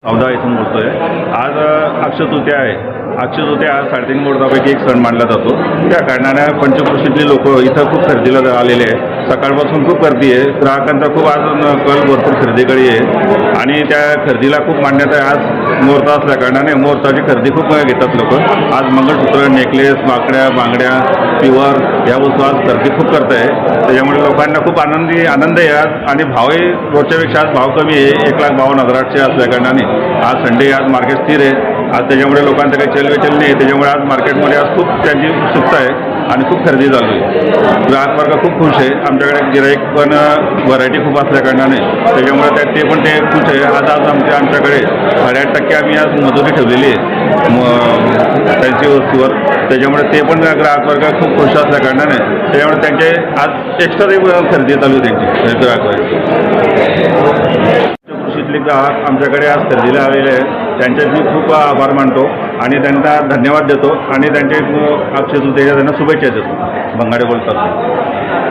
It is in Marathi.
चौदा इथून बोलतोय। आज अक्षय तृतीया आहे। अक्षय तृतीया हा 3.5 मुहूर्तापैकी एक सण मानला जातो। त्या कारणाने पंचक्रोशीतली लोक इथं खूप खरेदीला आलेले आहे। सकाळपासून खूप गर्दी आहे। ग्राहकांचा खूप आज कल भरपूर खरेदीकडे आहे आणि त्या खरेदीला खूप मान्यता आहे। आज मुहूर्त असल्या कारणाने मुहूर्ताची खरेदी खूप घेतात लोक। आज मंगळसूत्र, नेकलेस, बांगड्या, प्युअर या वस्तू आज खरेदी खूप करत आहे। त्याच्यामुळे लोकांना खूप आनंद आहे आज आणि भावही रोजच्यापेक्षा आज भाव कमी आहे। 1,52,800 असल्या कारणाने आज संडे, आज मार्केट स्थिर आहे। आज त्याच्यामुळे लोकांचं काही चलवेचल नाही आहे। त्याच्यामुळे आज मार्केटमध्ये आज खूप त्यांची उत्सुकता आहे आणि खूप खरेदी चालू आहे। ग्राहक वर्ग खूप खुश आहे। आमच्याकडे गिराईक पण व्हरायटी खूप असल्या कारणाने त्याच्यामुळे ते पण खुश आहे। आज आमच्याकडे 8.5% आम्ही आज मजुरी ठेवलेली आहे त्यांची वस्तूवर। त्याच्यामुळे ते पण ग्राहक वर्ग खूप खुश असल्या कारणाने त्याच्यामुळे त्यांचे आज एक्स्ट्रा खरेदी चालू आहे त्यांची ग्राहक वर्ग। कृषीतले ग्राहक आमच्याकडे आज खरेदीला आलेले आहेत। त्यांचे मी खूप आभार मानतो आणि त्यांना धन्यवाद देतो आणि त्यांचे अक्षय तृतीयेच्या त्यांना शुभेच्छा देतो। बंगाडे बोलतात।